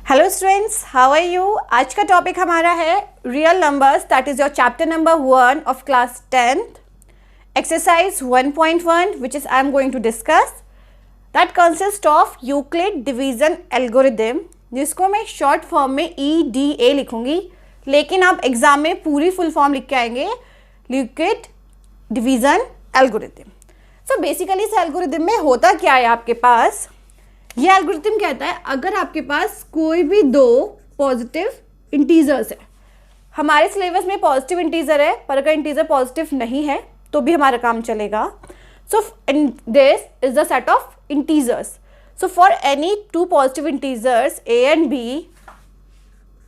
Hello students, how are you. आज का topic हमारा है real numbers, that is your chapter number 1 of class 10th, exercise 1.1, which is I am going to discuss. That consists of Euclid division algorithm, जिसको मैं short form में EDA लिखूंगी, लेकिन आप एग्जाम में पूरी फुल फॉर्म लिख के आएंगे, Euclid division algorithm. So basically इस एल्गोरिदम में होता क्या है, आपके पास ये एल्गोरिथम कहता है अगर आपके पास कोई भी दो पॉजिटिव इंटीजर्स है, हमारे सिलेबस में पॉजिटिव इंटीजर है, पर अगर इंटीजर पॉजिटिव नहीं है तो भी हमारा काम चलेगा। So this is the set of integers. So for any two positive integers a and b,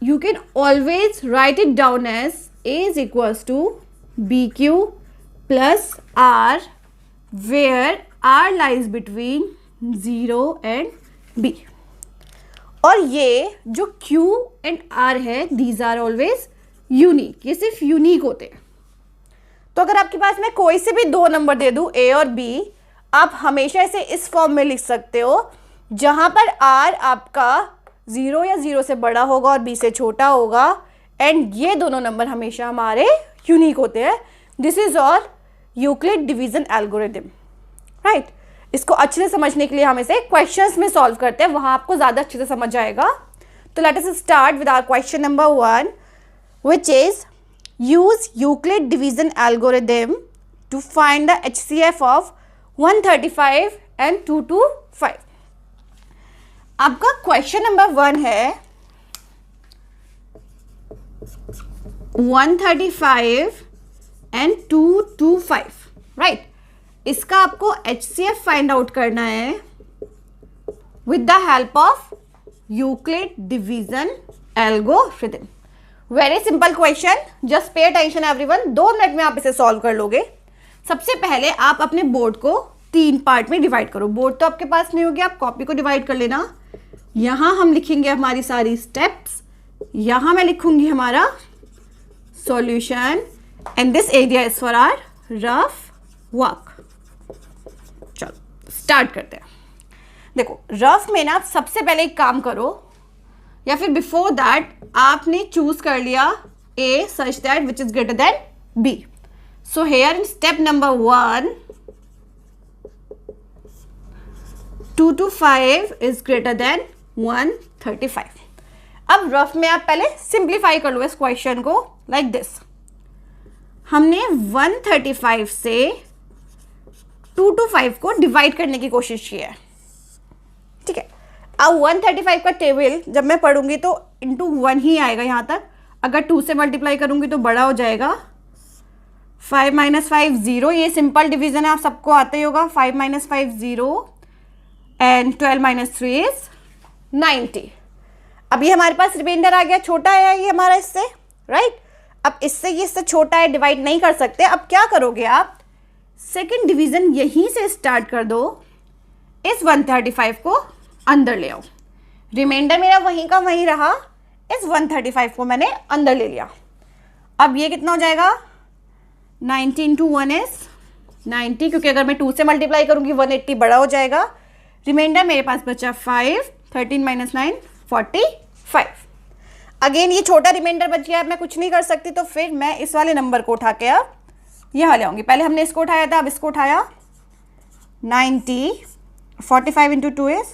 you can always write it down as a is equals to bq plus r, where r lies between 0 and b। और ये जो q and r है, these are always unique, ये सिर्फ unique होते हैं। तो अगर आपके पास मैं कोई से भी दो नंबर दे दूं a और b, आप हमेशा इसे इस फॉर्म में लिख सकते हो जहां पर r आपका 0 या 0 से बड़ा होगा और b से छोटा होगा, एंड ये दोनों नंबर हमेशा हमारे यूनिक होते हैं। This is all Euclid division algorithm, right. इसको अच्छे से समझने के लिए हम इसे क्वेश्चंस में सॉल्व करते हैं, वहां आपको ज़्यादा अच्छे से समझ आएगा। तो let us start with our question number 1, which is use Euclid division algorithm to find the HCF of 135 and 225। आपका क्वेश्चन नंबर 1 है 135 एंड 225, राइट। इसका आपको HCF फाइंड आउट करना है with the help of Euclid division algorithm. Very simple question, just pay attention everyone. 2 minute में आप इसे solve कर लोगे। सबसे पहले आप अपने बोर्ड को 3 पार्ट में डिवाइड करो। बोर्ड तो आपके पास नहीं होगी, आप कॉपी को डिवाइड कर लेना। यहां हम लिखेंगे हमारी सारी स्टेप्स, यहां मैं लिखूंगी हमारा solution, and this area is for our rough work. चलो स्टार्ट करते हैं। देखो रफ में ना सबसे पहले एक काम करो, या फिर बिफोर दैट आपने चूज कर लिया A such that which is greater than B. So here in step number 1, 225 is greater than 135. अब रफ में आप पहले सिंप्लीफाई कर लो इस क्वेश्चन को लाइक दिस। हमने 135 से 225 को डिवाइड करने की कोशिश की है, ठीक है। अब 135 का टेबल जब मैं पढ़ूंगी तो इंटू 1 ही आएगा यहाँ तक। अगर 2 से मल्टीप्लाई करूंगी तो बड़ा हो जाएगा। 5 - 5 0, ये सिंपल डिवीजन है, आप सबको आता ही होगा। 5 - 5 0 एंड 12 - 3 इज 90। अब ये हमारे पास रिमाइंडर आ गया, छोटा है ये हमारा इससे, राइट। अब इससे ये इससे छोटा है, डिवाइड नहीं कर सकते। अब क्या करोगे आप, सेकेंड डिवीजन यहीं से स्टार्ट कर दो, इस 135 को अंदर ले आओ। रिमाइंडर मेरा वहीं का वहीं रहा, इस 135 को मैंने अंदर ले लिया। अब ये कितना हो जाएगा, 90 × 1 इज 90, क्योंकि अगर मैं 2 से मल्टीप्लाई करूंगी 180 बड़ा हो जाएगा। रिमाइंडर मेरे पास बचा 5, 13 - 9 45। अगेन ये छोटा रिमाइंडर बच गया, अब मैं कुछ नहीं कर सकती, तो फिर मैं इस वाले नंबर को उठा के अब यहाँ ले आऊँगी। पहले हमने इसको उठाया था, अब इसको उठाया। 90, 45 × 2 इज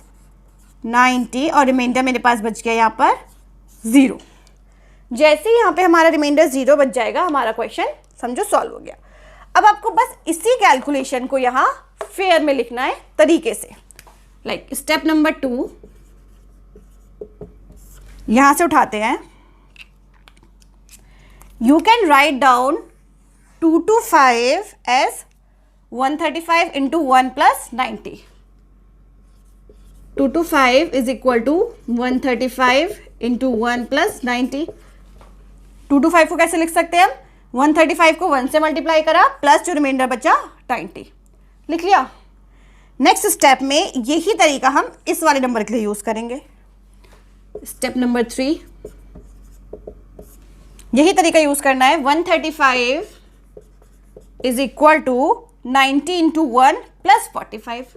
90, और रिमाइंडर मेरे पास बच गया यहाँ पर 0। जैसे ही यहाँ पे हमारा रिमाइंडर 0 बच जाएगा, हमारा क्वेश्चन समझो सॉल्व हो गया। अब आपको बस इसी कैलकुलेशन को यहाँ फेयर में लिखना है तरीके से, लाइक स्टेप नंबर 2, यहाँ से उठाते हैं। You can write down 225 as 135 × 1 + 90. 225 is equal to 135 × 1 + 90. 225 को कैसे लिख सकते हैं हम, 135 को 1 से मल्टीप्लाई करा, प्लस जो रिमाइंडर बचा 90, लिख लिया। नेक्स्ट स्टेप में यही तरीका हम इस वाले नंबर के लिए यूज करेंगे। स्टेप नंबर 3, यही तरीका यूज करना है। 135 is equal to 90 × 1 + 45.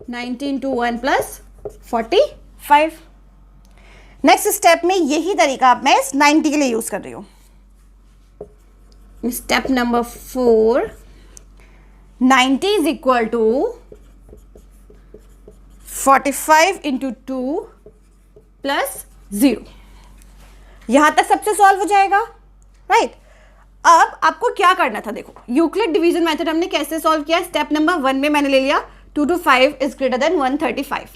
90 × 1 + 45. Next step में यही तरीका मैं इस 90 के लिए यूज कर रही हूँ। Step number 4, 90 is equal to 45 into 2 plus 0। यहां तक सबसे सॉल्व हो जाएगा, राइट। अब आपको क्या करना था, देखो यूक्लिड डिवीजन मेथड हमने कैसे सॉल्व किया। स्टेप नंबर 1 में मैंने ले लिया 2 to 5 is greater than 135।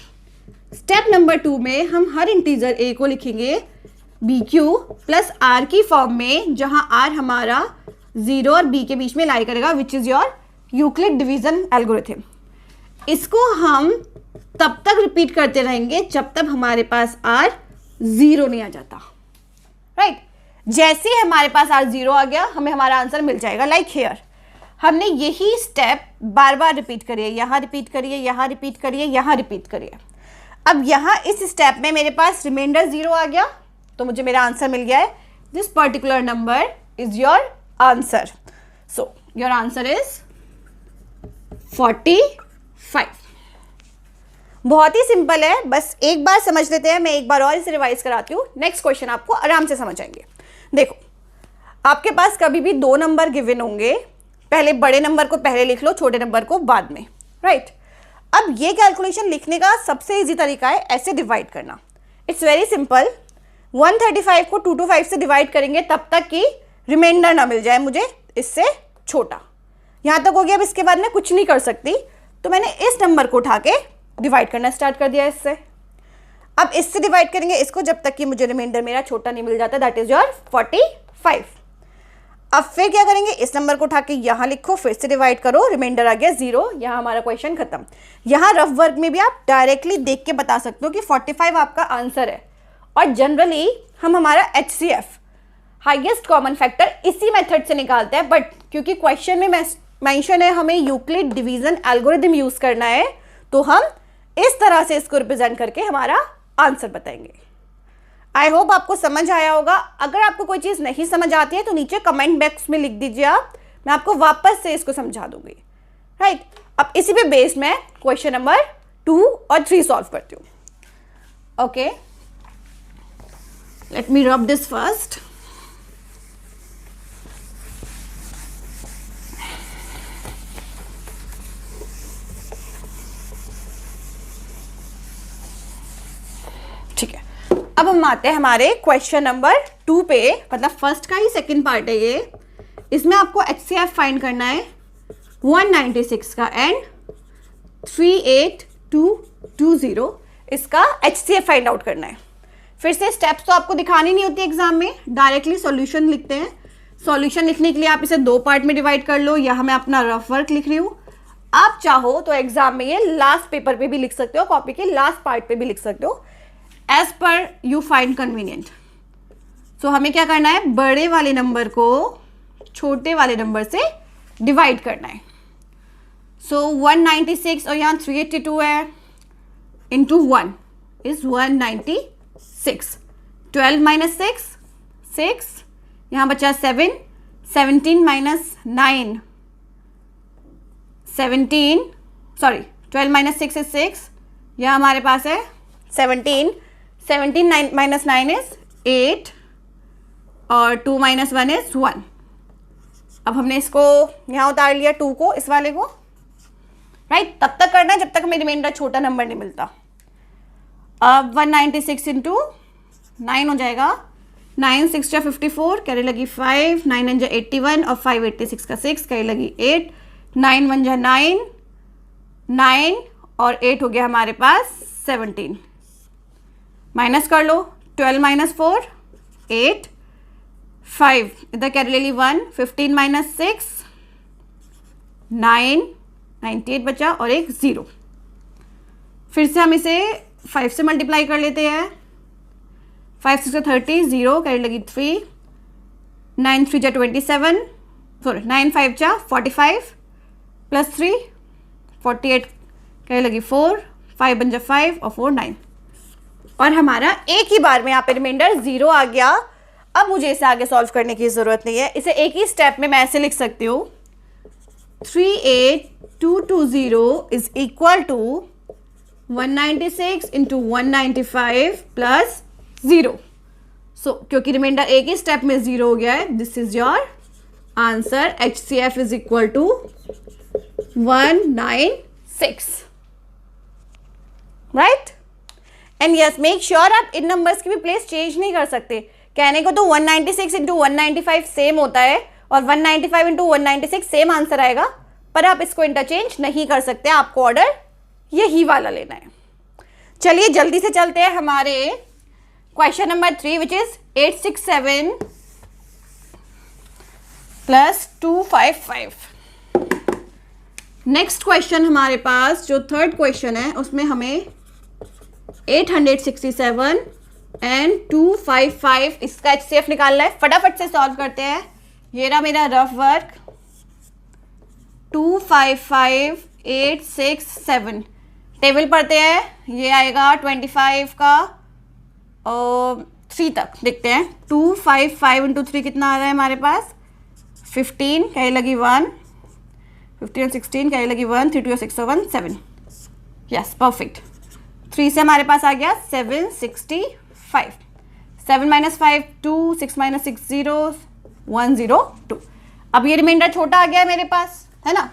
Step number 2 में हम हर इंटीजर a को लिखेंगे bq प्लस r की फॉर्म में, जहां r हमारा 0 और b के बीच में लाई करेगा, which is your Euclid division algorithm. इसको हम तब तक रिपीट करते रहेंगे जब तक हमारे पास r 0 नहीं आ जाता, राइट। जैसे ही हमारे पास r 0 आ गया, हमें हमारा आंसर मिल जाएगा। लाइक हेयर हमने यही स्टेप बार बार रिपीट करिए, यहाँ रिपीट करिए, यहाँ रिपीट करिए, यहाँ रिपीट करिए। अब यहाँ इस स्टेप में मेरे पास रिमाइंडर 0 आ गया, तो मुझे मेरा आंसर मिल गया है। This particular number is your answer. So your answer is 45। बहुत ही सिंपल है, बस एक बार समझ लेते हैं। मैं एक बार और इसे रिवाइज कराती हूँ, नेक्स्ट क्वेश्चन आपको आराम से समझ आएंगे। देखो, आपके पास कभी भी 2 नंबर गिवन होंगे, पहले बड़े नंबर को पहले लिख लो, छोटे नंबर को बाद में, राइट। अब ये कैलकुलेशन लिखने का सबसे इजी तरीका है ऐसे डिवाइड करना। It's very simple. 135 को 2 to 5 से डिवाइड करेंगे तब तक कि रिमाइंडर ना मिल जाए मुझे इससे छोटा। यहाँ तक हो गया। अब इसके बाद मैं कुछ नहीं कर सकती, तो मैंने इस नंबर को उठा के डिवाइड करना स्टार्ट कर दिया इससे। अब इससे डिवाइड करेंगे इसको जब तक कि मुझे रिमाइंडर मेरा छोटा नहीं मिल जाता, दैट इज योर 45। अब फिर क्या करेंगे, इस नंबर को उठा के यहाँ लिखो, फिर से डिवाइड करो, रिमाइंडर आ गया 0। यहाँ हमारा क्वेश्चन खत्म। यहाँ रफ वर्क में भी आप डायरेक्टली देख के बता सकते हो कि 45 आपका आंसर है। और जनरली हम हमारा HCF हाईएस्ट कॉमन फैक्टर इसी मेथड से निकालते हैं, बट क्योंकि क्वेश्चन में मेंशन है हमें यूक्लिड डिवीजन एल्गोरिथम यूज करना है, तो हम इस तरह से इसको रिप्रेजेंट करके हमारा आंसर बताएंगे। आई होप आपको समझ आया होगा। अगर आपको कोई चीज़ नहीं समझ आती है तो नीचे कमेंट बॉक्स में लिख दीजिए आप, मैं आपको वापस से इसको समझा दूंगी, राइट। अब इसी पे बेस्ड मैं क्वेश्चन नंबर 2 और 3 सॉल्व करती हूँ। Okay, let me rub this first. ठीक है, अब हम आते हैं हमारे क्वेश्चन नंबर 2 पे, मतलब फर्स्ट का ही सेकंड पार्ट है ये। इसमें आपको HCF फाइंड करना है 196 का एंड 38220, इसका HCF फाइंड आउट करना है। फिर से स्टेप्स तो आपको दिखानी नहीं होती एग्जाम में, डायरेक्टली सॉल्यूशन लिखते हैं। सॉल्यूशन लिखने के लिए आप इसे 2 पार्ट में डिवाइड कर लो। यहाँ मैं अपना रफ वर्क लिख रही हूँ। आप चाहो तो एग्जाम में ये लास्ट पेपर पे भी लिख सकते हो, कॉपी के लास्ट पार्ट पे भी लिख सकते हो, as per you find convenient. सो हमें क्या करना है, बड़े वाले नंबर को छोटे वाले नंबर से डिवाइड करना है। सो 196 और यहाँ 382 है, इंटू 1 इज 196। 12 माइनस 6, यहाँ बचा 7, 17 माइनस 9, 12 माइनस 6 इज 6, यहाँ हमारे पास है 17 माइनस 9 इज 8 और 2 माइनस 1 इज 1। अब हमने इसको यहाँ उतार लिया 2 को, इस वाले को, राइट। तब तक करना है जब तक हमें रिमाइंडर छोटा नंबर नहीं मिलता। अब 196 इंटू 9 हो जाएगा, 9 6 जा 54, कैरी लगी 5, 9 9 जा 81 और 5 86 का 6, कैरी लगी 8, 9 1 जा 9 और 8 हो गया हमारे पास 17। माइनस कर लो, 12 माइनस 4 8, 5 इधर कैरी ले ली 1, 15 माइनस 6 9, 98 बचा और एक 0। फिर से हम इसे 5 से मल्टीप्लाई कर लेते हैं। 5 6 30, 0 कैरी लगी 3, 9 3 जा 27, 9 5 जा 45 प्लस 3 48 कैरी लगी 4, 5 बन जा 5 और 4 9, और हमारा एक ही बार में यहाँ पे रिमाइंडर 0 आ गया। अब मुझे इसे आगे सॉल्व करने की ज़रूरत नहीं है, इसे एक ही स्टेप में मैं ऐसे लिख सकती हूँ 38220 is equal to 196 into 195 plus 0. So क्योंकि रिमाइंडर एक ही स्टेप में 0 हो गया है, this is your answer. HCF is equal to 196. Right. And yes, make sure आप इन नंबर्स की भी प्लेस चेंज नहीं कर सकते. कहने को तो 196 इंटू 195 सेम होता है और 195 इंटू 196 सेम आंसर आएगा, पर आप इसको इंटरचेंज नहीं कर सकते. आपको ऑर्डर यही वाला लेना है. चलिए जल्दी से चलते हैं हमारे question number 3 which is 867 plus 255. Next question हमारे पास जो थर्ड क्वेश्चन है उसमें हमें 867 एंड 255 इसका HCF निकालना है. फटाफट से सॉल्व करते हैं. ये रहा मेरा रफ वर्क. 255 867 टेबल पढ़ते हैं. ये आएगा 25 का 3 तक. देखते हैं 255 इंटू 3 कितना आ रहा है हमारे पास. 15 क्या लगी 1, 15 16 क्या लगी 1, 3 2 6 1 7. Yes perfect. 3 से हमारे पास आ गया 765. 7 माइनस 5 2, 6 माइनस 6 0, 102. अब ये रिमाइंडर छोटा आ गया है मेरे पास, है ना.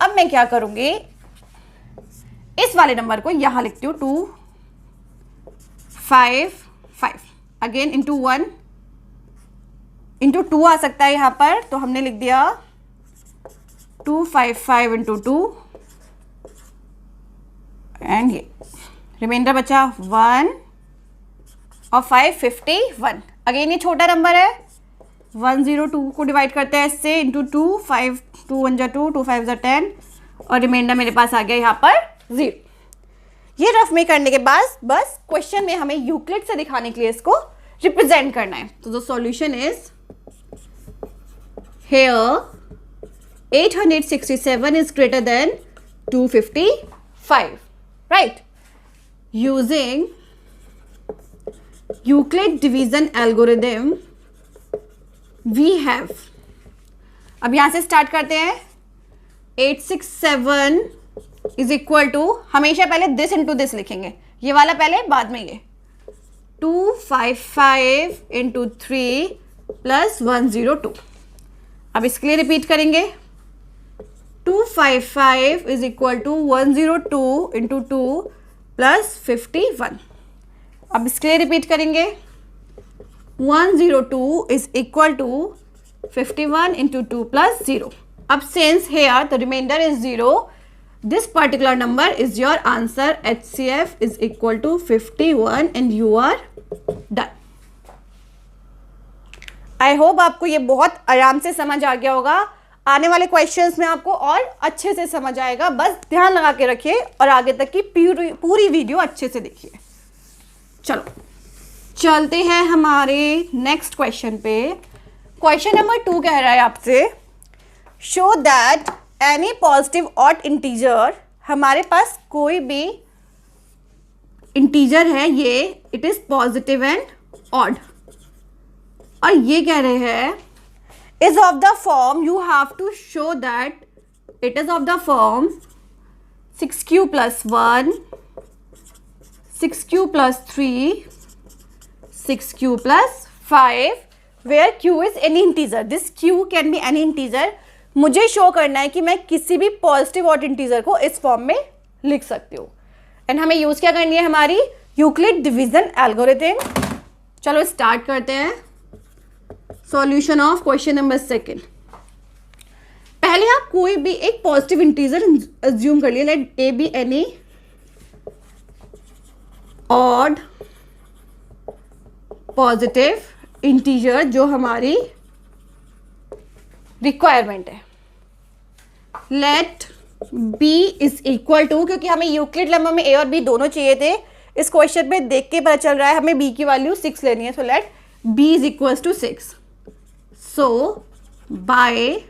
अब मैं क्या करूंगी, इस वाले नंबर को यहां लिखती हूँ 255 अगेन इंटू 1 इंटू 2 आ सकता है यहां पर, तो हमने लिख दिया 255 इंटू 2 एंड ये रिमाइंडर बचा 1 और 551. अगेन ये छोटा नंबर है, 102 को डिवाइड करते हैं इससे इंटू 2, 5 2 1 2, 2 5 10 और रिमाइंडर मेरे पास आ गया यहाँ पर 0. ये रफ में करने के बाद बस क्वेश्चन में हमें यूक्लिड से दिखाने के लिए इसको रिप्रेजेंट करना है. तो the solution is here 867 is greater than 255, right? Using Euclid division algorithm, we have, अब यहां से स्टार्ट करते हैं. 867 इज इक्वल टू, हमेशा पहले दिस इंटू दिस लिखेंगे, ये वाला पहले बाद में ये 255 इंटू 3 प्लस 102. अब इसके लिए रिपीट करेंगे 255 is equal to 102 into 2 plus 51. अब इसके लिए रिपीट करेंगे 102 is equal to 51 into 2 plus 0. अब since here the remainder is 0, this particular number is your answer. HCF is equal to 51 and you are done. I hope आपको ये बहुत आराम से समझ आ गया होगा. आने वाले क्वेश्चंस में आपको और अच्छे से समझ आएगा. बस ध्यान लगा के रखिए और आगे तक की पूरी वीडियो अच्छे से देखिए. चलो चलते हैं हमारे नेक्स्ट क्वेश्चन पे. क्वेश्चन नंबर 2 कह रहा है आपसे, show that any positive odd integer, हमारे पास कोई भी इंटीजर है, ये it is positive and odd, और ये कह रहे हैं is of the form, you have to show that it is of the form 6q plus 1, 6q plus 3, 6q plus 5, where q is any integer. This q can be any integer. मुझे show करना है कि मैं किसी भी positive odd integer को इस form में लिख सकती हूँ. एंड हमें यूज क्या करनी है, हमारी यूक्लिड डिवीजन एल्गोरिथम. चलो स्टार्ट करते हैं सॉल्यूशन ऑफ क्वेश्चन नंबर 2. पहले आप कोई भी एक पॉजिटिव इंटीजर अज्यूम कर लिए. Let a be any odd positive integer जो हमारी रिक्वायरमेंट है. Let b is equal to, क्योंकि हमें यूक्लिड लेमा में ए और बी दोनों चाहिए थे, इस क्वेश्चन पे देख के पता चल रहा है हमें बी की वैल्यू 6 लेनी है. So let b is equal to 6. So by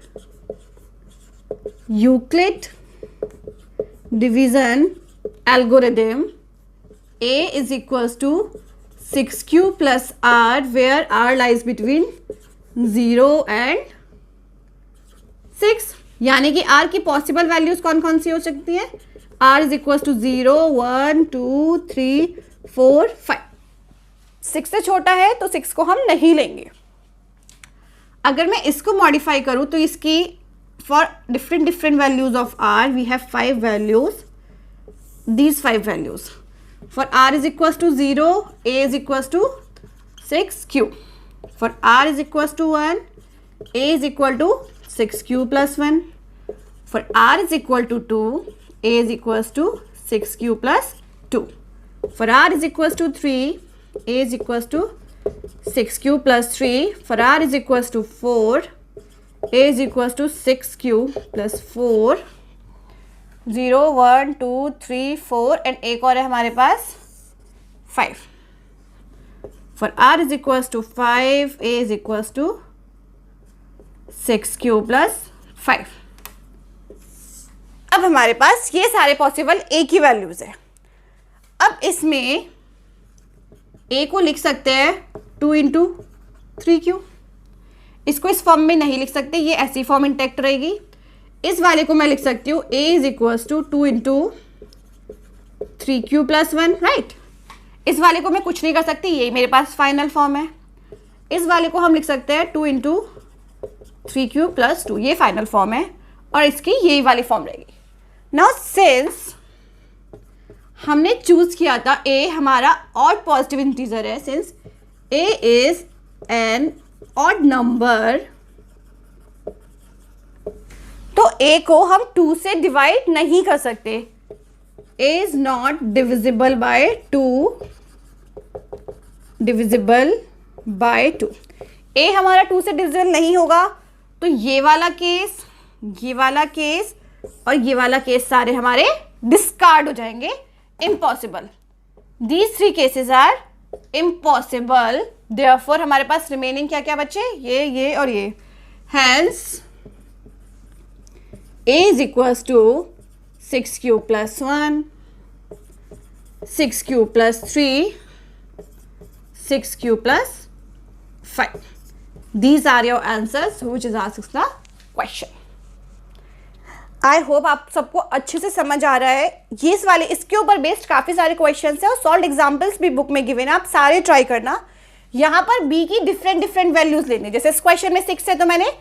Euclid division algorithm a is equals to 6q plus r, where r lies between 0 and 6. यानी कि r की पॉसिबल वैल्यूज कौन कौन सी हो सकती हैं. r is equal to 0 1 2 3 4 5. 6 से छोटा है तो 6 को हम नहीं लेंगे। अगर मैं इसको मॉडिफाई करूँ तो इसकी for different values of r we have 5 values, these 5 values. For r is equals to 0, a is equals to 6q. For r is equals to 1, a is equal to 6q plus 1. For r is equal to 2, a is equals to 6q plus 2. For r is equals to 3, a is equals to 6q plus 3. For r is equals to 4, a is equals to 6q plus 4. 0 1 2 3 4 and एक और है हमारे पास 5. For r is equals to 5, a is equals to 6q plus 5. अब हमारे पास ये सारे possible a की values है. अब इसमें a को लिख सकते हैं 2 इंटू 3q. इसको इस फॉर्म में नहीं लिख सकते, ये ऐसी फॉर्म इंटैक्ट रहेगी. इस वाले को मैं लिख सकती हूँ a is equals to 2 into 3q plus 1, right. इस वाले को मैं कुछ नहीं कर सकती, यही मेरे पास फाइनल फॉर्म है. इस वाले को हम लिख सकते हैं 2 इंटू 3q प्लस 2, ये फाइनल फॉर्म है और इसकी यही वाली फॉर्म रहेगी. नाउ सिंस हमने चूज किया था a हमारा ऑड पॉजिटिव इंटीजर है, since a is an odd number, तो a को हम 2 से डिवाइड नहीं कर सकते. a is not divisible by 2, divisible by 2. a हमारा 2 से डिविजिबल नहीं होगा, तो ये वाला केस, ये वाला केस और ये वाला केस सारे हमारे डिस्कार्ड हो जाएंगे, impossible. These 3 cases are impossible. Therefore हमारे पास रिमेनिंग क्या क्या बचे, ये और ये. Hence a is equals to 6q plus 1, 6q plus 3, 6q plus 5. These are your answers which is asked the question. I hope आप सबको अच्छे से समझ आ रहा है. ये इस वाले इसके ऊपर बेस्ड काफ़ी सारे क्वेश्चंस हैं और सॉल्व एग्जाम्पल्स भी बुक में गिवन है, आप सारे ट्राई करना. यहाँ पर b की डिफरेंट वैल्यूज लेनी, जैसे इस क्वेश्चन में 6 है तो मैंने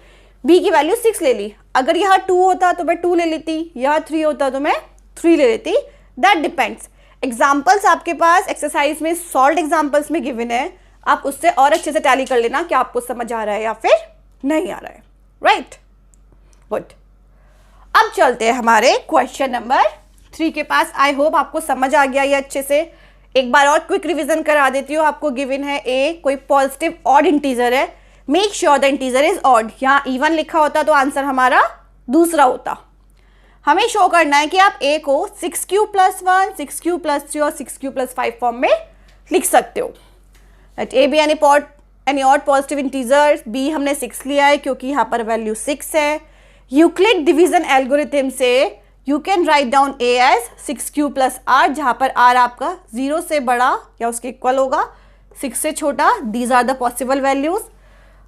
b की वैल्यू 6 ले ली. अगर यहाँ 2 होता तो मैं 2 ले लेती, यहाँ 3 होता तो मैं 3 ले लेती. That depends. एग्जाम्पल्स आपके पास एक्सरसाइज में सॉल्व एग्जाम्पल्स में गिवन है, आप उससे और अच्छे से टैली कर लेना कि आपको समझ आ रहा है या फिर नहीं आ रहा है, राइट. गुड. अब चलते हैं हमारे क्वेश्चन नंबर 3 के पास. आई होप आपको समझ आ गया ये अच्छे से. एक बार और क्विक रिवीजन करा देती हूँ. आपको गिवन है a कोई पॉजिटिव ऑड इंटीजर है, make sure the integer is odd. यहाँ इवन लिखा होता तो आंसर हमारा दूसरा होता. हमें शो करना है कि आप a को 6q प्लस 1, 6q प्लस 3 और 6q प्लस 5 फॉर्म में लिख सकते हो. Let a be any odd positive integer. b हमने 6 लिया है क्योंकि यहाँ पर वैल्यू 6 है. यूक्लिड डिवीजन एल्गोरिथम से you can write down a as 6q plus r, जहाँ पर r आपका 0 से बड़ा या उसके इक्वल होगा, 6 से छोटा. These are the possible values.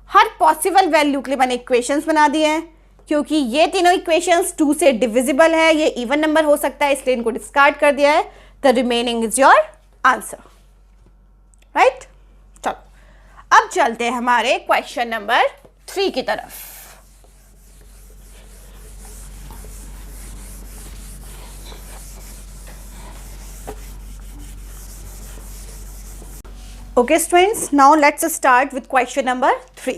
हर पॉसिबल वैल्यू के लिए मैंने इक्वेशंस बना दिए हैं क्योंकि ये तीनों इक्वेशंस 2 से डिविजिबल है, ये इवन नंबर हो सकता है, इसलिए इनको डिस्कार्ड कर दिया है. The remaining is your answer, right. चलो अब चलते हैं हमारे क्वेश्चन नंबर 3 की तरफ. Okay students, now let's start with question number 3.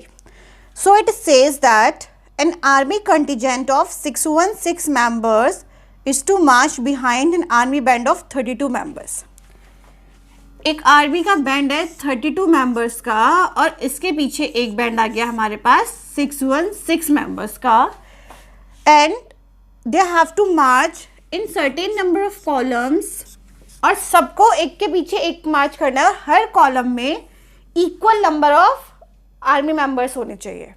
So it says that an army contingent of 616 members is to march behind an army band of 32 members. एक army का band है 32 मेंबर्स का और इसके पीछे एक बैंड आ गया हमारे पास 616 मेंबर्स का, and they have to march in certain number of columns. और सबको एक के पीछे एक मार्च करना है और हर कॉलम में equal number of army members होने चाहिए.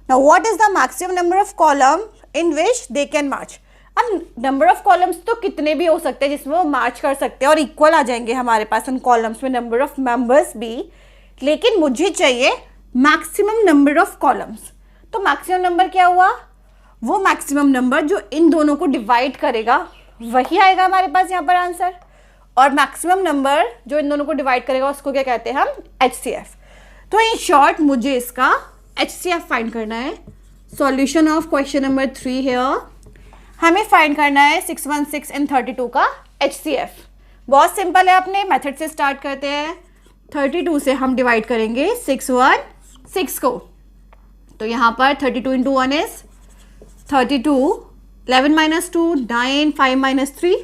Now what is the maximum number of column in which they can march. अब नंबर ऑफ कॉलम्स तो कितने भी हो सकते हैं जिसमें वो मार्च कर सकते हैं और इक्वल आ जाएंगे हमारे पास उन कॉलम्स में नंबर ऑफ मेंबर्स भी, लेकिन मुझे चाहिए मैक्सिमम नंबर ऑफ कॉलम्स. तो मैक्सिमम नंबर क्या हुआ, वो मैक्सिमम नंबर जो इन दोनों को डिवाइड करेगा वही आएगा हमारे पास यहाँ पर आंसर. और मैक्सिमम नंबर जो इन दोनों को डिवाइड करेगा उसको क्या कहते हैं हम, HCF। तो इन शॉर्ट मुझे इसका HCF फाइंड करना है। Solution of question number 3 here, हमें फाइंड करना है 616 एंड 32 का HCF। बहुत सिंपल है, अपने मेथड से स्टार्ट करते हैं। 32 से हम डिवाइड करेंगे 616 को, तो यहाँ पर 32 इंटू 1 इज 32, 11 माइनस 2 9, 5 माइनस 3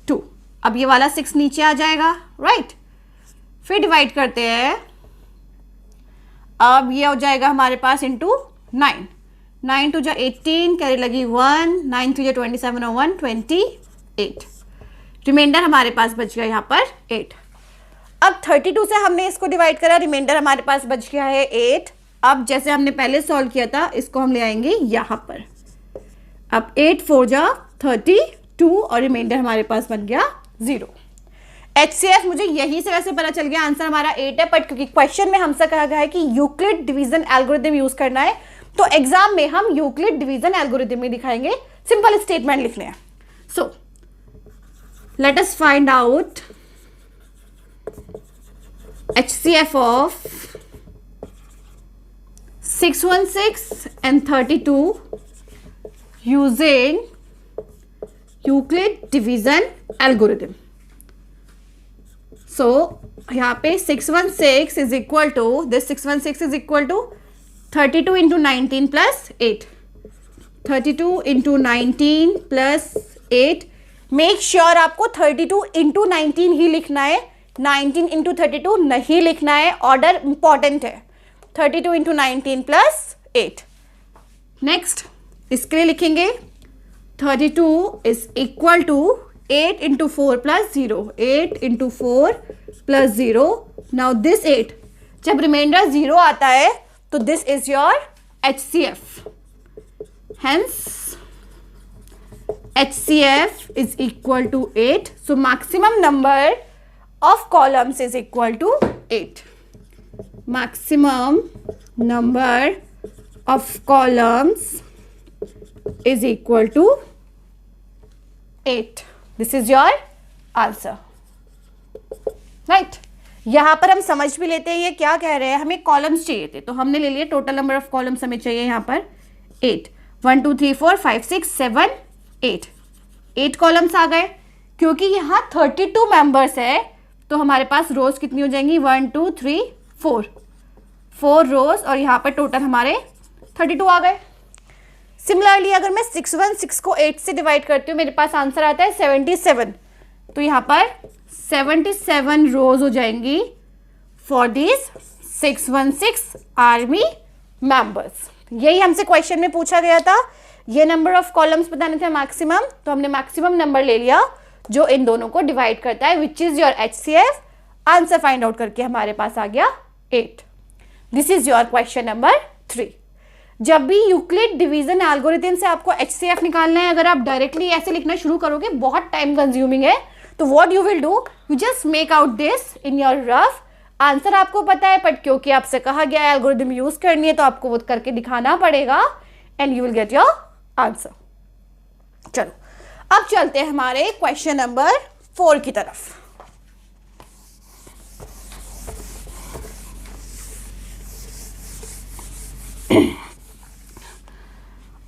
2। अब ये वाला 6 नीचे आ जाएगा, राइट। फिर डिवाइड करते हैं, अब ये हो जाएगा हमारे पास इंटू 9, 9 टू जा 18, कैरी लगी 1, 9 3 जा 27 और 1 28। रिमाइंडर हमारे पास बच गया यहाँ पर 8। अब 32 से हमने इसको डिवाइड करा, रिमाइंडर हमारे पास बच गया है 8। अब जैसे हमने पहले सॉल्व किया था, इसको हम ले आएंगे यहाँ पर। अब 8 4 जा 32 और रिमाइंडर हमारे पास बन गया 0। HCF मुझे यहीं से वैसे पता चल गया, आंसर हमारा 8 है, बट क्योंकि क्वेश्चन में हमसे कहा गया है कि यूक्लिड डिवीजन एल्गोरिथम यूज करना है, तो एग्जाम में हम यूक्लिड डिवीजन एल्गोरिथम में दिखाएंगे, सिंपल स्टेटमेंट लिखने हैं। So let us find out HCF of 616 and 32 using Euclid division algorithm. So यहाँ पे 616 is equal to, this 616 is equal to 32 into 19 plus 8. 32 into 19 plus 8. Make sure आपको 32 into 19 ही लिखना है, 19 into 32 नहीं लिखना है, ऑर्डर इंपॉर्टेंट है। 32 into 19 plus 8। नेक्स्ट इसके लिए लिखेंगे 32 is equal to 8 into 4 plus 0, 8 into 4 plus 0। Now this 8 जब रिमाइंडर 0 आता है तो this is your HCF। Hence HCF is equal to 8. So maximum number of columns is equal to 8. Maximum number of columns is equal to 8. This is your answer. Right? यहाँ पर हम समझ भी लेते हैं ये क्या कह रहे हैं, हमें कॉलम्स चाहिए थे, तो हमने ले लिए टोटल नंबर ऑफ कॉलम्स हमें चाहिए यहाँ पर 8। 1 2 3 4 5 6 7 8, 8 कॉलम्स आ गए। क्योंकि यहाँ 32 मेंबर्स है तो हमारे पास रोज कितनी हो जाएंगी, 1 2 3 4 रोज, और यहाँ पर टोटल हमारे 32 आ गए। सिमिलरली अगर मैं 616 को 8 से डिवाइड करती हूँ, मेरे पास आंसर आता है 77, तो यहाँ पर 77 रोज हो जाएंगी फॉर दिस 616 आर्मी मेंबर्स। यही हमसे क्वेश्चन में पूछा गया था, ये नंबर ऑफ कॉलम्स बताने थे मैक्सिमम, तो हमने मैक्सिमम नंबर ले लिया जो इन दोनों को डिवाइड करता है, which is your HCF। Answer find out करके हमारे पास आ गया 8। This is your question number 3। जब भी यूक्लिड डिवीजन एल्गोरिथम से आपको HCF निकालना है, अगर आप डायरेक्टली ऐसे लिखना शुरू करोगे बहुत टाइम कंज्यूमिंग है, तो what you will do, you just make out this in your rough. Answer आपको पता है, बट क्योंकि आपसे कहा गया है एल्गोरिथम यूज करनी है, तो आपको वो करके दिखाना पड़ेगा and you will get your answer. चलो अब चलते हैं हमारे क्वेश्चन नंबर 4 की तरफ।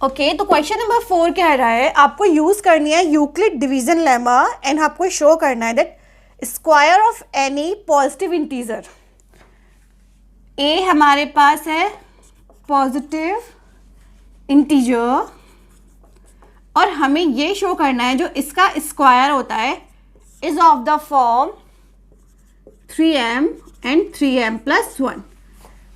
ओके, तो क्वेश्चन नंबर 4 कह रहा है आपको यूज करनी है यूक्लिड डिवीजन लेमा एंड आपको शो करना है that square of any positive integer. A हमारे पास है पॉजिटिव इंटीजर और हमें ये शो करना है जो इसका स्क्वायर होता है is of the form 3m and 3m plus 1।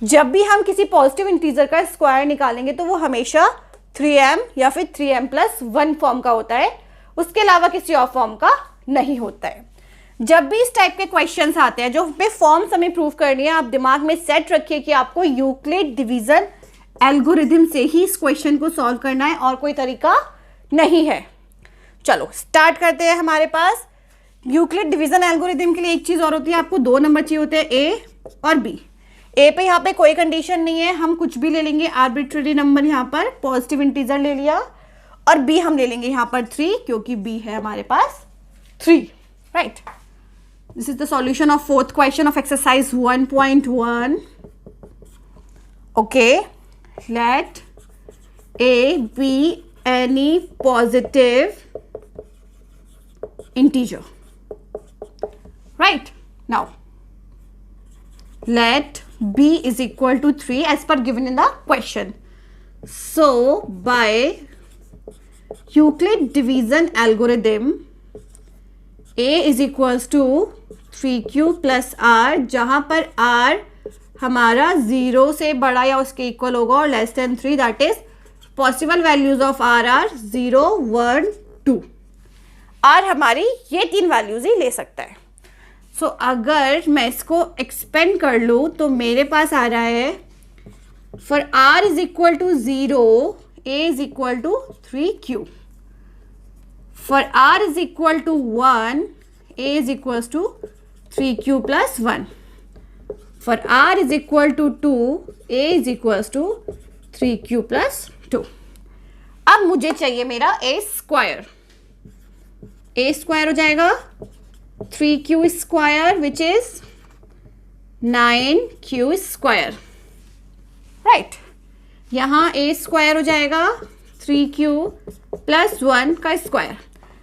जब भी हम किसी पॉजिटिव इंटीजर का स्क्वायर निकालेंगे तो वो हमेशा 3m या फिर 3m प्लस 1 फॉर्म का होता है, उसके अलावा किसी और फॉर्म का नहीं होता है। जब भी इस टाइप के क्वेश्चंस आते हैं जो पे फॉर्म्स हमें प्रूव करनी है, आप दिमाग में सेट रखिए कि आपको यूक्लिड डिवीजन एल्गोरिथम से ही इस क्वेश्चन को सॉल्व करना है और कोई तरीका नहीं है। चलो स्टार्ट करते हैं। हमारे पास यूक्लिड डिवीजन एल्गोरिथम के लिए एक चीज और होती है, आपको 2 नंबर चाहिए होते हैं, ए और बी। ए पे यहाँ पे कोई कंडीशन नहीं है, हम कुछ भी ले लेंगे, आर्बिट्ररी नंबर यहाँ पर पॉजिटिव इंटीजर ले लिया, और बी हम ले लेंगे यहाँ पर 3 क्योंकि बी है हमारे पास 3, right. This is the solution of fourth question of exercise 1.1. Okay, let A be any positive integer. Right, now let B is equal to 3 as per given in the question. So by Euclid division algorithm, A is equals to 3Q plus R, जहाँ पर R हमारा 0 से बड़ा या उसके equal होगा और less than 3, that is possible values of R are 0, 1, 2. R हमारी ये 3 वैल्यूज ही ले सकता है. सो अगर मैं इसको एक्सपेंड कर लूँ तो मेरे पास आ रहा है for R is equal to 0, A is equal to 3Q. For R is equal to 1, A is equals to 3Q plus 1. For R is equal to 2, A is equals to 3Q plus 2. अब मुझे चाहिए मेरा A square. A square हो जाएगा 3Q square which is 9Q square. Right, यहाँ A square हो जाएगा 3Q plus 1 का स्क्वायर.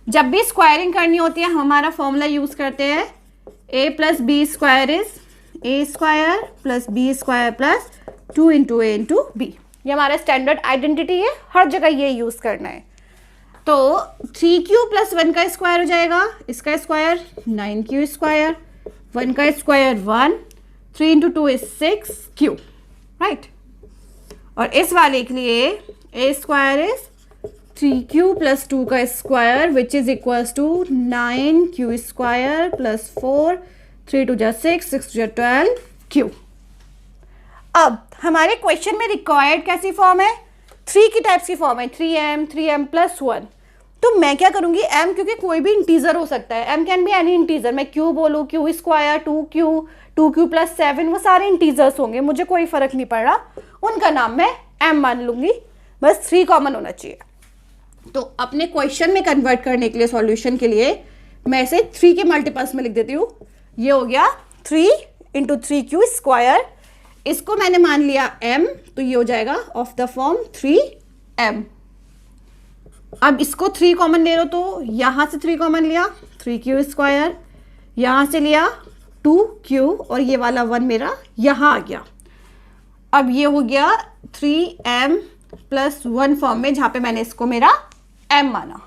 जब भी स्क्वायरिंग करनी होती है हमारा फॉर्मूला यूज करते हैं a plus B square is a square plus B square plus 2 into A into B. ये हमारा स्टैंडर्ड आइडेंटिटी है, हर जगह ये यूज करना है. तो 3Q प्लस 1 का स्क्वायर हो जाएगा, इसका स्क्वायर 9Q स्क्वायर, 1 का square 1, 3 into 2 is 6Q. Right, और इस वाले के लिए a square is 3Q plus 2 का square which is equals to 9Q square plus 4, 3 टू जा 6, 6 टू जा 12Q. अब हमारे क्वेश्चन में रिक्वायर्ड कैसी फॉर्म है? 3 की टाइप्स की फॉर्म है, 3m, 3m प्लस 1. तो मैं क्या करूंगी, m क्योंकि कोई भी इंटीजर हो सकता है, m can be any integer. मैं q बोलूँ, q square, 2q, 2q plus 7, वो सारे इंटीजर्स होंगे, मुझे कोई फर्क नहीं पड़ रहा, उनका नाम मैं m मान लूंगी. बस 3 कॉमन होना चाहिए. तो अपने क्वेश्चन में कन्वर्ट करने के लिए सॉल्यूशन के लिए मैं इसे 3 के मल्टीपल्स में लिख देती हूँ. ये हो गया 3 इंटू 3Q स्क्वायर, इसको मैंने मान लिया m, तो ये हो जाएगा ऑफ द फॉर्म 3m. अब इसको 3 कॉमन ले लो तो यहाँ से 3 कॉमन लिया, 3Q स्क्वायर, यहाँ से लिया 2Q और ये वाला 1 मेरा यहाँ आ गया. अब ये हो गया 3m प्लस 1 फॉर्म में, जहाँ पे मैंने इसको मेरा m माना.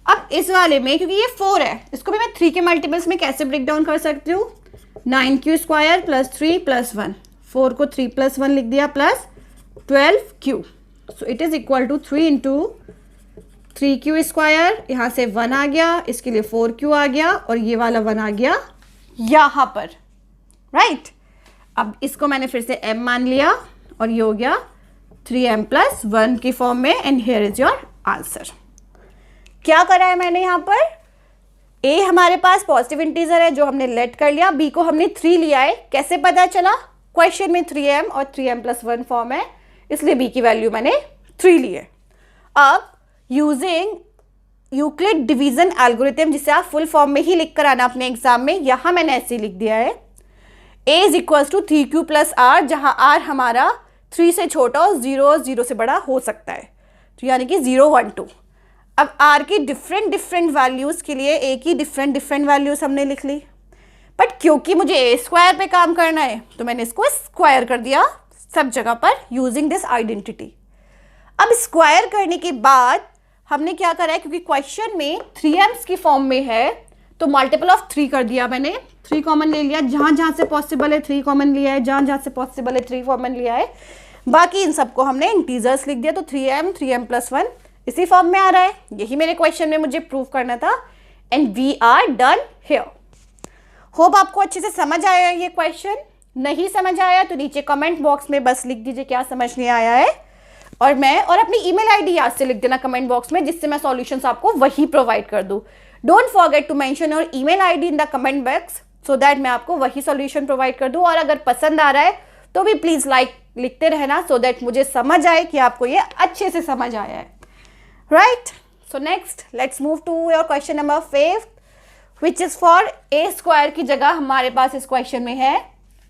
अब इस वाले में क्योंकि ये 4 है, इसको भी मैं 3 के मल्टीपल्स में कैसे ब्रेक डाउन कर सकती हूँ, 9Q स्क्वायर प्लस 3 प्लस 1, 4 को 3 प्लस 1 लिख दिया plus 12Q. So it is equal to 3 into 3Q square, यहाँ से 1 आ गया, इसके लिए 4Q आ गया और ये वाला 1 आ गया यहाँ पर. राइट, अब इसको मैंने फिर से m मान लिया और ये हो गया 3m प्लस 1 की फॉर्म में. And here is your answer. क्या करा है मैंने यहाँ पर, a हमारे पास पॉजिटिव इंटीजर है जो हमने लेट कर लिया, b को हमने 3 लिया है. कैसे पता चला, क्वेश्चन में 3m और 3m प्लस 1 फॉर्म है, इसलिए b की वैल्यू मैंने 3 ली है. अब यूजिंग यूक्लिड डिवीजन एल्गोरिथम, जिसे आप फुल फॉर्म में ही लिख कर आना अपने एग्जाम में, यहाँ मैंने ऐसे लिख दिया है a is equals to 3Q plus r, जहाँ r हमारा 3 से छोटा और 0 से बड़ा हो सकता है, तो यानी कि 0, 1, 2. अब r की डिफरेंट वैल्यूज़ के लिए a की डिफरेंट वैल्यूज़ हमने लिख ली. बट क्योंकि मुझे a स्क्वायर पे काम करना है तो मैंने इसको स्क्वायर कर दिया सब जगह पर यूजिंग दिस आइडेंटिटी. अब स्क्वायर करने के बाद हमने क्या करा है, क्योंकि क्वेश्चन में 3m's की फॉर्म में है तो मल्टीपल ऑफ 3 कर दिया मैंने. 3 कॉमन ले लिया, जहाँ से पॉसिबल है 3 कॉमन लिया है, जहाँ से पॉसिबल है 3 कॉमन लिया है. बाकी इन सबको हमने इंटीजर्स लिख दिया, तो 3m प्लस 1 इसी फॉर्म में आ रहा है. यही मेरे क्वेश्चन में मुझे प्रूव करना था. And we are done here. Hope आपको अच्छे से समझ आया ये क्वेश्चन. नहीं समझ आया तो नीचे कमेंट बॉक्स में बस लिख दीजिए क्या समझ नहीं आया है, और अपनी ईमेल आईडी याद से लिख देना कमेंट बॉक्स में, जिससे मैं सॉल्यूशंस आपको वही प्रोवाइड कर दूँ. Don't forget to mention your email ID in the comment box so that मैं आपको वही सॉल्यूशन प्रोवाइड कर दूँ. और अगर पसंद आ रहा है तो भी प्लीज़ लाइक लिखते रहना सो दैट मुझे समझ आए कि आपको ये अच्छे से समझ आया है. Right, so next let's move to your question number 5. Which is for A square की जगह हमारे पास इस क्वेश्चन में है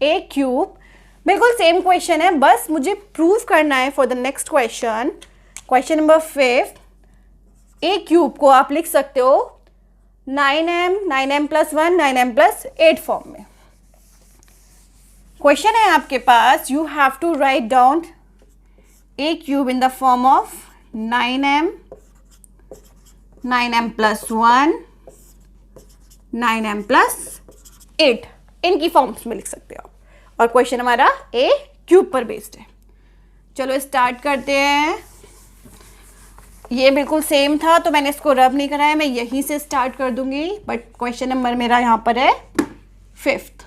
ए क्यूब। बिल्कुल सेम क्वेश्चन है, बस मुझे प्रूव करना है for the next question, question number 5। A cube को आप लिख सकते हो 9m 9m+1 9m+8 फॉर्म में। क्वेश्चन है आपके पास, you have to write down a cube in the form of 9m 9m+1 9m+8, इनकी फॉर्म्स में लिख सकते हो। और क्वेश्चन हमारा ए क्यूब पर बेस्ड है। चलो स्टार्ट करते हैं। ये बिल्कुल सेम था तो मैंने इसको रब नहीं कराया, मैं यहीं से स्टार्ट कर दूंगी, बट क्वेश्चन नंबर मेरा यहाँ पर है 5th।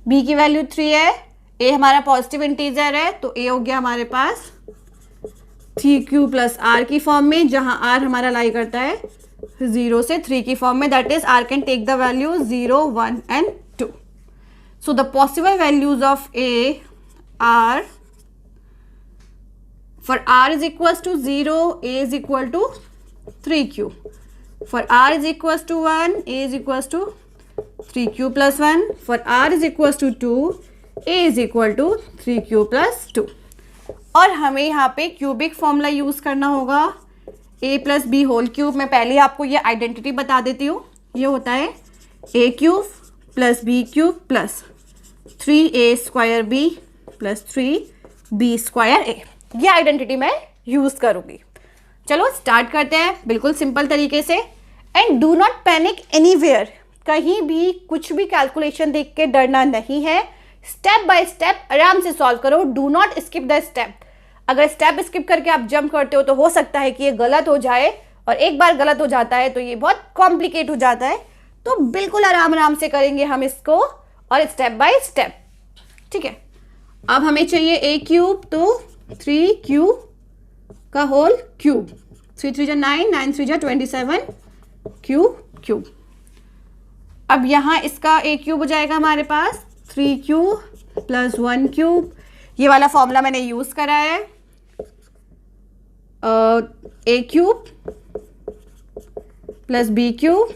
बी की वैल्यू 3 है, ए हमारा पॉजिटिव इंटीजर है तो ए हो गया हमारे पास 3q + r की फॉर्म में, जहाँ r हमारा लाई करता है 0 से 3 की फॉर्म में, that is r can take the value 0 1 and 2। So the possible values of a are, for r is equals to 0, a is equal to 3q. For r is equals to 1, a is equals to 3q + 1. For r is equals to 2, a is equal to 3q + 2. और हमें यहाँ पे cubic formula use करना होगा a + b whole cube. मैं पहले आपको ये आइडेंटिटी बता देती हूँ। ये होता है a cube + b cube + 3a² b + 3b² a। ये आइडेंटिटी मैं यूज़ करूँगी। चलो स्टार्ट करते हैं बिल्कुल सिंपल तरीके से। And do not panic anywhere, कहीं भी कुछ भी कैलकुलेशन देख के डरना नहीं है। स्टेप बाय स्टेप आराम से सॉल्व करो, do not skip the step. अगर स्टेप स्किप करके आप जंप करते हो तो हो सकता है कि ये गलत हो जाए, और एक बार गलत हो जाता है तो ये बहुत कॉम्प्लिकेट हो जाता है। तो बिल्कुल आराम से करेंगे हम इसको, और स्टेप बाय स्टेप, ठीक है। अब हमें चाहिए ए क्यूब, तो 3q का होल क्यूब, 3 3 9 9 3 27 क्यूब। अब यहाँ इसका ए क्यूब हो जाएगा हमारे पास 3q + 1 क्यूब। ये वाला फॉर्मूला मैंने यूज़ करा है। ए cube + b cube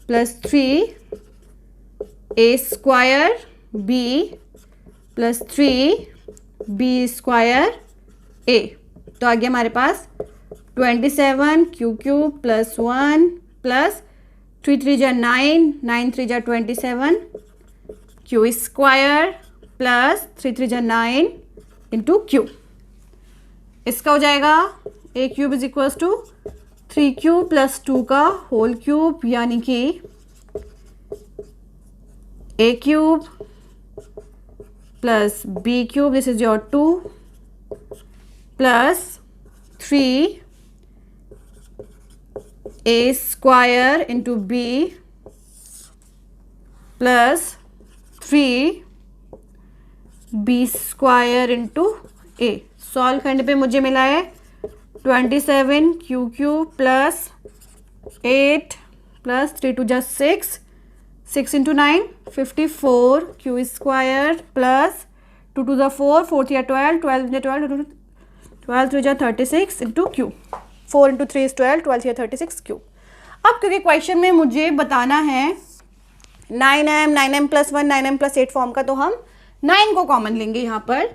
+ 3a² b + 3b² a। तो आ गया हमारे पास 27q³ + 1 + 3 3 9 9 3 27 q² + 3 3 9 × q। इसका हो जाएगा a क्यूब = 3q + 2 का होल क्यूब, यानी कि a cube + b cube, this is your 2 + 3a² × b + 3b² × a। Solve करने पे मुझे मिला है 27q³ + 8 + 3 2 6 6 × 9 54q² + 2 2 4 4 3 12 12 12 12 3 36 × q। 4 × 3 is 12 12 3 36 q। अब क्योंकि क्वेश्चन में मुझे बताना है 9m 9m+1 9m+8 फॉर्म का, तो हम 9 को कॉमन लेंगे। यहाँ पर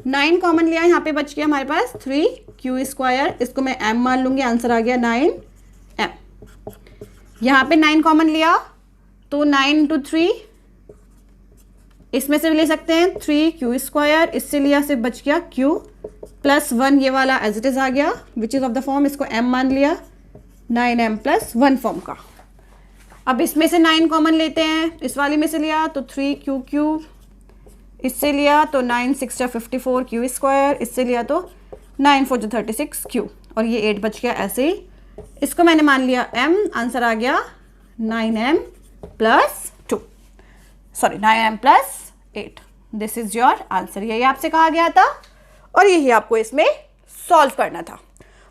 9 कॉमन लिया, यहाँ पे बच गया हमारे पास 3q²। इसको मैं m मान लूँगी, आंसर आ गया 9m। यहाँ पे 9 कॉमन लिया तो 9 × 3, इसमें से भी ले सकते हैं 3q², इससे लिया सिर्फ बच गया q + 1, ये वाला एज इट इज़ आ गया which is of the form, इसको m मान लिया 9m+1 फॉर्म का। अब इसमें से 9 कॉमन लेते हैं, इस वाले में से लिया तो 3q³, इससे लिया तो 9 6 54q², इससे लिया तो 9 4 36q, और ये 8 बच गया ऐसे ही। इसको मैंने मान लिया m, आंसर आ गया 9m+2, sorry 9m+8। This is your answer. यही आपसे कहा गया था और यही आपको इसमें सॉल्व करना था।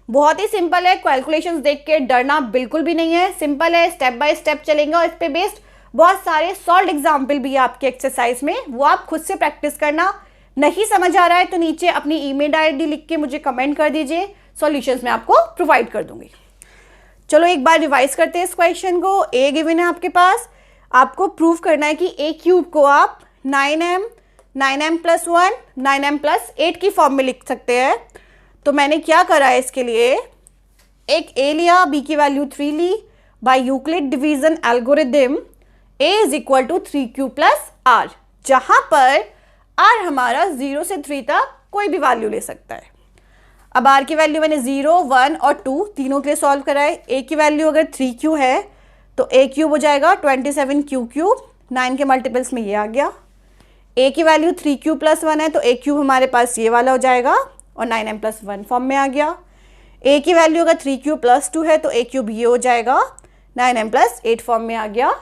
बहुत ही सिंपल है, कैलकुलेशंस देख के डरना बिल्कुल भी नहीं है, सिंपल है, स्टेप बाय स्टेप चलेंगे। और इस पे बेस्ड बहुत सारे सॉल्व एग्जाम्पल भी है आपके एक्सरसाइज में, वो आप खुद से प्रैक्टिस करना। नहीं समझ आ रहा है तो नीचे अपनी ईमेल आईडी लिख के मुझे कमेंट कर दीजिए, सॉल्यूशंस मैं आपको प्रोवाइड कर दूंगी। चलो एक बार रिवाइज करते हैं इस क्वेश्चन को। ए गिवन है आपके पास, आपको प्रूव करना है कि ए क्यूब को आप 9m 9m + 1 9m + 8 की फॉर्म में लिख सकते हैं। तो मैंने क्या करा है इसके लिए, एक ए लिया, बी की वैल्यू 3 ली, by Euclid division algorithm a = 3q + r, जहां पर r हमारा 0 से 3 तक कोई भी वैल्यू ले सकता है। अब r की वैल्यू मैंने 0 1 और 2 तीनों के लिए सॉल्व करा है। a की वैल्यू अगर 3q है तो a क्यूब हो जाएगा 27q³, 9 के मल्टीपल्स में ये आ गया। a की वैल्यू 3q + 1 है तो a क्यूब हमारे पास ये वाला हो जाएगा और 9m + 1 फॉर्म में आ गया। a की वैल्यू अगर 3q + 2 है तो a क्यूब ये हो जाएगा 9m + 8 फॉर्म में आ गया।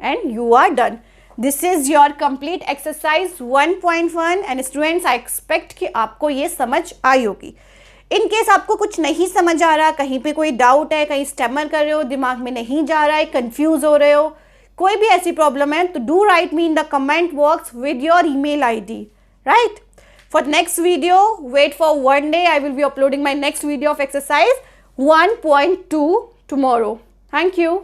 And you are done. This is your complete exercise 1.1 and students I expect कि आपको ये समझ आई होगी। इन केस आपको कुछ नहीं समझ आ रहा, कहीं पे कोई डाउट है, कहीं स्टैमर कर रहे हो, दिमाग में नहीं जा रहा है, कंफ्यूज हो रहे हो, कोई भी ऐसी प्रॉब्लम है तो do right me in the comment box with your email ID, right? For next video, wait for one day. I will be uploading my next video of exercise 1.2 tomorrow. Thank you.